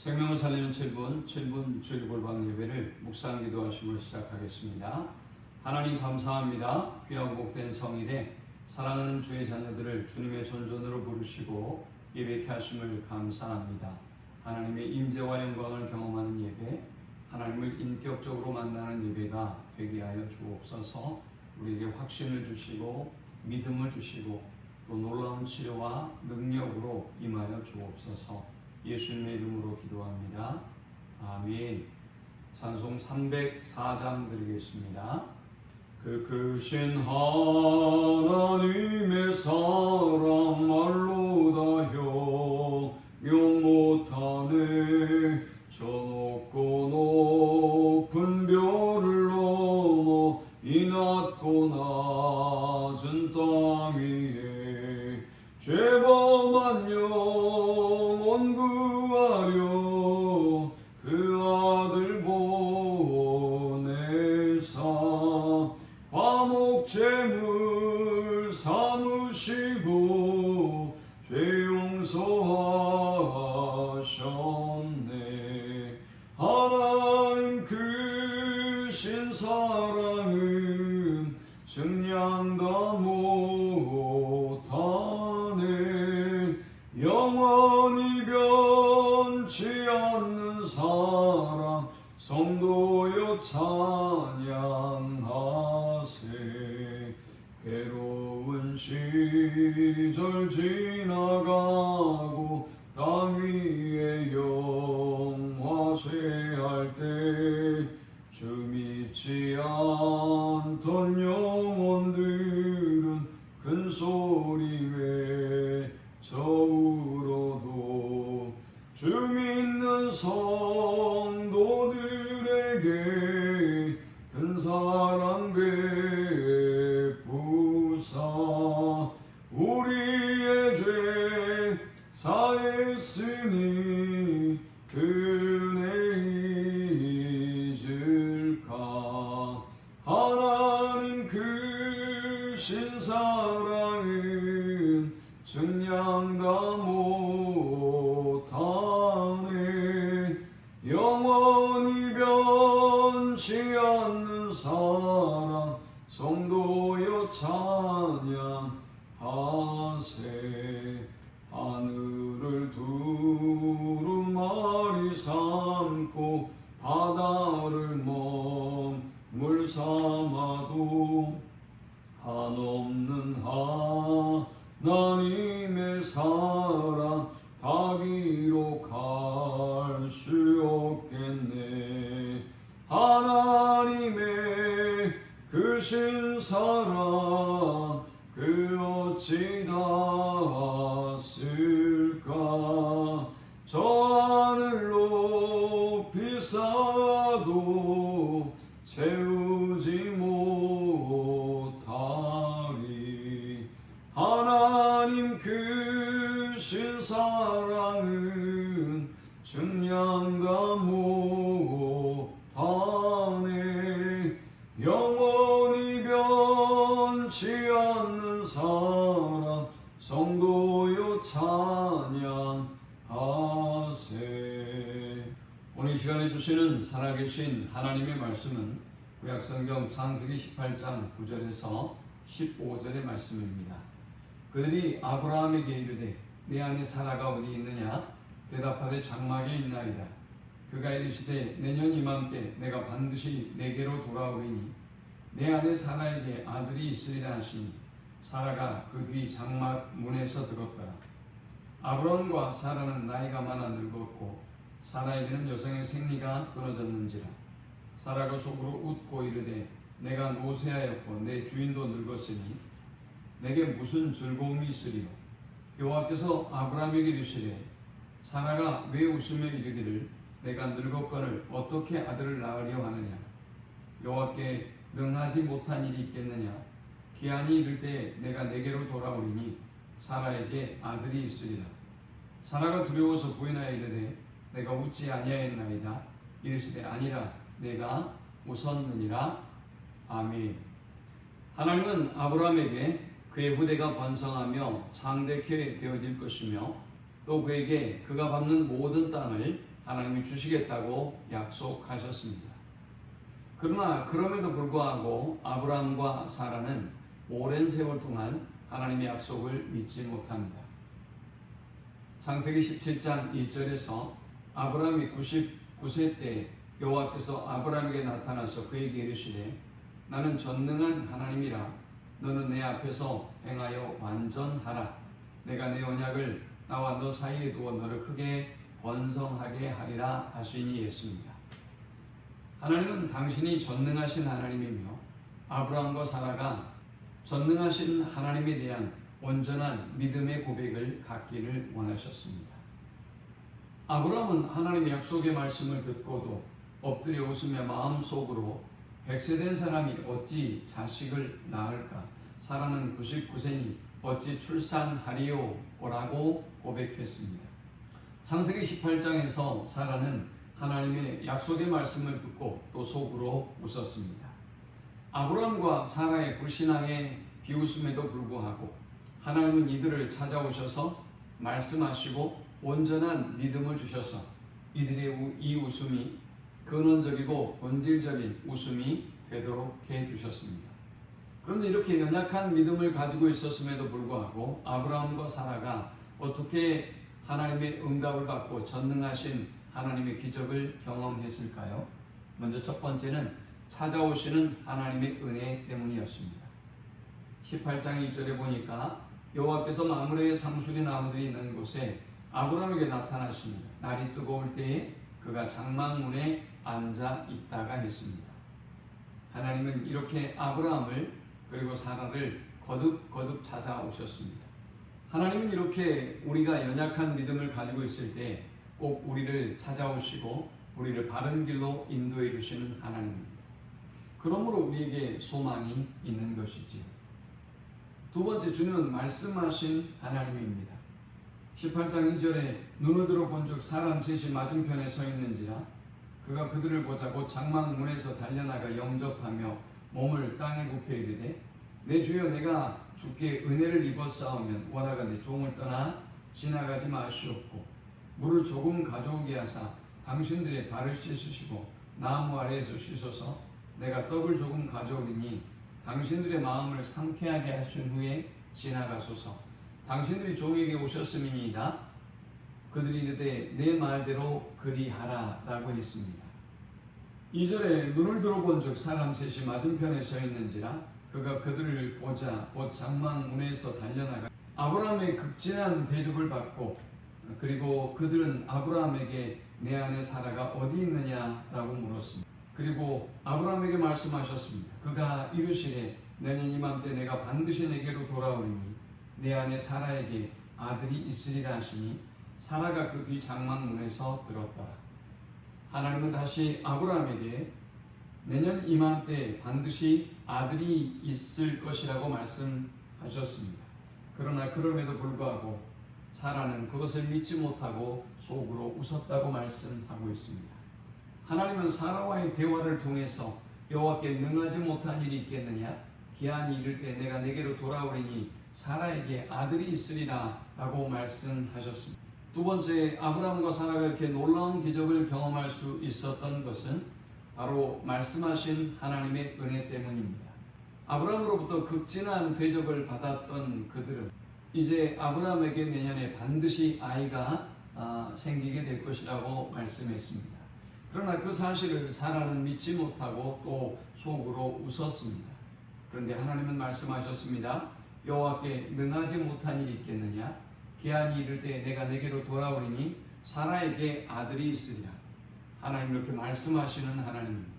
생명을 살리는 7분 주일 골방 예배를 묵상 기도하심으로 시작하겠습니다. 하나님 감사합니다. 귀하고 복된 성일에 사랑하는 주의 자녀들을 주님의 전전으로 부르시고 예배케 하심을 감사합니다. 하나님의 임재와 영광을 경험하는 예배, 하나님을 인격적으로 만나는 예배가 되게 하여 주옵소서. 우리에게 확신을 주시고 믿음을 주시고 또 놀라운 치료와 능력으로 임하여 주옵소서. 예수님의 이름으로 기도합니다. 아멘. 찬송 304장 드리겠습니다. 그 크신 하나님의 사랑 말로 다 형용 못하네. 저 높고 높은 별을 넘어 이 낮고 낮은 땅 위에 죄범한 영혼 구하려 그 아들 보내사 화목제물 삼으시고 죄 용서하셨네. 하나님 크신 사랑은 증량다 못하네. 영원히 변치 않는 사랑 성도여 찬양하세. 괴로운 시절 지나가고 땅 위에 영화 쇠할 때 주 믿지 않던 영혼들은 큰 소리 외쳐울어도 주 믿는 성도들에게 큰 사랑 베푸사 우리의 죄 사했으니 은혜 잊을까. 하나님 크신 사랑은 증량다 못하네. 영원히 변치 않는 사랑 성도여 찬양하세. 하늘을 두루마리 삼고 바다를 먹물 삼아도 한없는 하나님의 사랑 다 기록할 수 없겠네. 하나님의 크신 사랑 그 어찌 닿았을까. 저 하늘 높이 쌓아도 채우지 못하리. 하나님 크신 사랑은 증량다 못하네. 영원히 변치 않는 사랑 성도여 찬양하세. 오늘 이 시간에 주시는 살아계신 하나님의 말씀은 구약성경 창세기 18장 9절에서 15절의 말씀입니다. 그들이 아브라함에게 이르되 내 아내 사라가 어디 있느냐? 대답하되 장막에 있나이다. 그가 이르시되 내년 이맘때 내가 반드시 내게로 돌아오리니 내 아내 사라에게 아들이 있으리라 하시니 사라가 그 뒤 장막 문에서 들었더라. 아브람과 사라는 나이가 많아 늙었고 사라에게는 여성의 생리가 끊어졌는지라. 사라가 속으로 웃고 이르되 내가 노쇠하였고 내 주인도 늙었으니 내게 무슨 즐거움이 있으리요. 여호와께서 아브람에게 이르시되 사라가 왜 웃으며 이르기를 내가 늙었거늘 어떻게 아들을 낳으려 하느냐. 여호와께 능하지 못한 일이 있겠느냐. 기한이 이를 때에 내가 내게로 돌아오리니 사라에게 아들이 있으리라. 사라가 두려워서 부인하여 이르되 내가 웃지 아니하였나이다. 이르시되 아니라 내가 웃었느니라. 아멘. 하나님은 아브라함에게 그의 후대가 번성하며 창대케 되어질 것이며 또 그에게 그가 밟는 모든 땅을 하나님이 주시겠다고 약속하셨습니다. 그러나 그럼에도 불구하고 아브라함과 사라는 오랜 세월 동안 하나님의 약속을 믿지 못합니다. 창세기 17장 1절에서 아브라함이 99세 때 여호와께서 아브라함에게 나타나서 그에게 이르시되 나는 전능한 하나님이라 너는 내 앞에서 행하여 완전하라. 내가 내 언약을 나와 너 사이에 두어 너를 크게 번성하게 하리라 하시니 했습니다. 하나님은 당신이 전능하신 하나님이며 아브라함과 사라가 전능하신 하나님에 대한 온전한 믿음의 고백을 갖기를 원하셨습니다. 아브라함은 하나님의 약속의 말씀을 듣고도 엎드려 웃으며 마음속으로 100세 된 사람이 어찌 자식을 낳을까? 사라는 99세니 어찌 출산하리요? 라고 고백했습니다. 창세기 18장에서 사라는 하나님의 약속의 말씀을 듣고 또 속으로 웃었습니다. 아브라함과 사라의 불신앙에 비웃음에도 불구하고 하나님은 이들을 찾아오셔서 말씀하시고 온전한 믿음을 주셔서 이들의 이 웃음이 근원적이고 본질적인 웃음이 되도록 해주셨습니다. 그런데 이렇게 연약한 믿음을 가지고 있었음에도 불구하고 아브라함과 사라가 어떻게 하나님의 응답을 받고 전능하신 하나님의 기적을 경험했을까요? 먼저 첫 번째는 찾아오시는 하나님의 은혜 때문이었습니다. 18장 1절에 보니까 여호와께서 마므레의 상수리 나무들이 있는 곳에 아브라함에게 나타나십니다. 날이 뜨거울 때에 그가 장막문에 앉아 있다가 했습니다. 하나님은 이렇게 아브라함을 그리고 사라를 거듭 찾아오셨습니다. 하나님은 이렇게 우리가 연약한 믿음을 가지고 있을 때 꼭 우리를 찾아오시고 우리를 바른 길로 인도해 주시는 하나님입니다. 그러므로 우리에게 소망이 있는 것이지요. 두 번째, 주는 말씀하신 하나님입니다. 18장 2절에 눈을 들어 본즉 사람 셋이 맞은편에 서 있는지라 그가 그들을 보자 곧 장막문에서 달려나가 영접하며 몸을 땅에 굽혀 이르되 내 주여 내가 주께 은혜를 입었사오면 원하건대 종을 떠나 지나가지 마시옵고 물을 조금 가져오게 하사 당신들의 발을 씻으시고 나무 아래에서 씻어서 내가 떡을 조금 가져오리니 당신들의 마음을 상쾌하게 하신 후에 지나가소서. 당신들이 종에게 오셨음이니이다. 그들이 이르되 내 말대로 그리하라 라고 했습니다. 2절에 눈을 들어본즉 사람 셋이 맞은편에 서 있는지라 그가 그들을 보자 곧 장막문에서 달려나가 아브라함의 극진한 대접을 받고 그리고 그들은 아브라함에게 내 아내 사라가 어디 있느냐라고 물었습니다. 그리고 아브라함에게 말씀하셨습니다. 그가 이르시되 내년 이맘때 내가 반드시 내게로 돌아오리니 내 아내 사라에게 아들이 있으리라 하시니 사라가 그 뒤 장막문에서 들었더라. 하나님은 다시 아브라함에게 내년 이맘때 반드시 아들이 있을 것이라고 말씀하셨습니다. 그러나 그럼에도 불구하고 사라는 그것을 믿지 못하고 속으로 웃었다고 말씀하고 있습니다. 하나님은 사라와의 대화를 통해서 여호와께 능하지 못한 일이 있겠느냐? 기한이 이를 때 내가 내게로 돌아오리니 사라에게 아들이 있으리라 라고 말씀하셨습니다. 두 번째, 아브라함과 사라가 이렇게 놀라운 기적을 경험할 수 있었던 것은 바로 말씀하신 하나님의 은혜 때문입니다. 아브라함으로부터 극진한 대접을 받았던 그들은 이제 아브라함에게 내년에 반드시 아이가 생기게 될 것이라고 말씀했습니다. 그러나 그 사실을 사라는 믿지 못하고 또 속으로 웃었습니다. 그런데 하나님은 말씀하셨습니다. 여호와께 능하지 못한 일이 있겠느냐? 기한이 이를 때 내가 내게로 돌아오리니 사라에게 아들이 있으리라. 하나님 이렇게 말씀하시는 하나님입니다.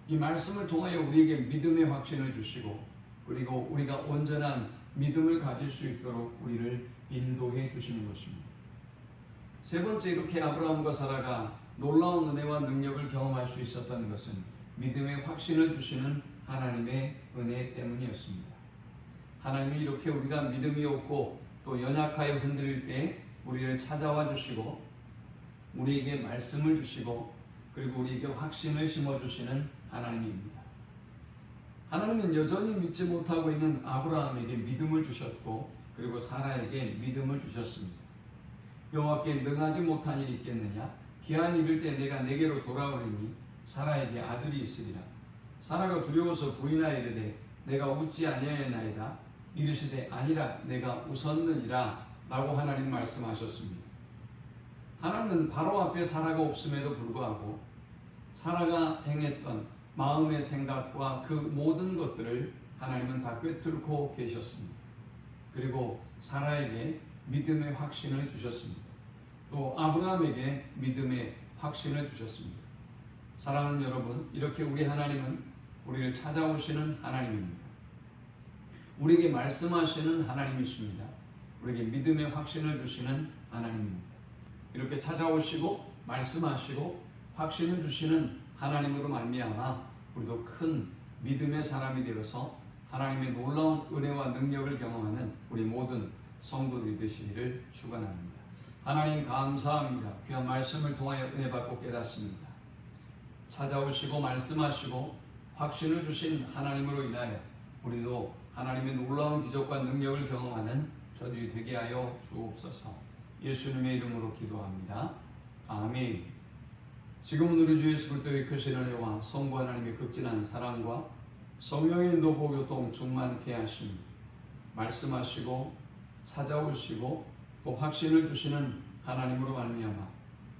이 말씀을 통하여 우리에게 믿음의 확신을 주시고 그리고 우리가 온전한 믿음을 가질 수 있도록 우리를 인도해 주시는 것입니다. 세 번째, 이렇게 아브라함과 사라가 놀라운 은혜와 능력을 경험할 수 있었던 것은 믿음의 확신을 주시는 하나님의 은혜 때문이었습니다. 하나님이 이렇게 우리가 믿음이 없고 또 연약하여 흔들릴 때 우리를 찾아와 주시고 우리에게 말씀을 주시고 그리고 우리에게 확신을 심어주시는 하나님입니다. 하나님은 여전히 믿지 못하고 있는 아브라함에게 믿음을 주셨고 그리고 사라에게 믿음을 주셨습니다. 여호와께 능하지 못한 일이 있겠느냐? 기한이 이를 때 내가 내게로 돌아오리니 사라에게 아들이 있으리라. 사라가 두려워서 부인하여 이르되 내가 웃지 아니하였나이다. 이르시되 아니라 내가 웃었느니라 라고 하나님 말씀하셨습니다. 하나님은 바로 앞에 사라가 없음에도 불구하고 사라가 행했던 마음의 생각과 그 모든 것들을 하나님은 다 꿰뚫고 계셨습니다. 그리고 사라에게 믿음의 확신을 주셨습니다. 또 아브라함에게 믿음의 확신을 주셨습니다. 사랑하는 여러분, 이렇게 우리 하나님은 우리를 찾아오시는 하나님입니다. 우리에게 말씀하시는 하나님이십니다. 우리에게 믿음의 확신을 주시는 하나님입니다. 이렇게 찾아오시고 말씀하시고 확신을 주시는 하나님으로 말미암아 우리도 큰 믿음의 사람이 되어서 하나님의 놀라운 은혜와 능력을 경험하는 우리 모든 성도들이 되시기를 축원합니다. 하나님 감사합니다. 귀한 말씀을 통하여 은혜 받고 깨닫습니다. 찾아오시고 말씀하시고 확신을 주신 하나님으로 인하여 우리도 하나님의 놀라운 기적과 능력을 경험하는 저들이 되게 하여 주옵소서. 예수님의 이름으로 기도합니다. 아멘. 지금은 우리 주 예수 그리스도의 크신 은혜와 성부 하나님의 극진한 사랑과 성령의 인도 보교통 충만케 하심, 말씀하시고 찾아오시고 또 확신을 주시는 하나님으로 말미암아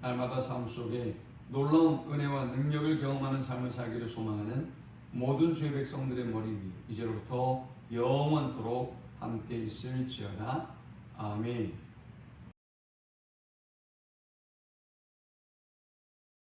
날마다 삶 속에 놀라운 은혜와 능력을 경험하는 삶을 살기를 소망하는 모든 주의 백성들의 머리 위 이제로부터 영원토록 함께 있을지어다. 아멘.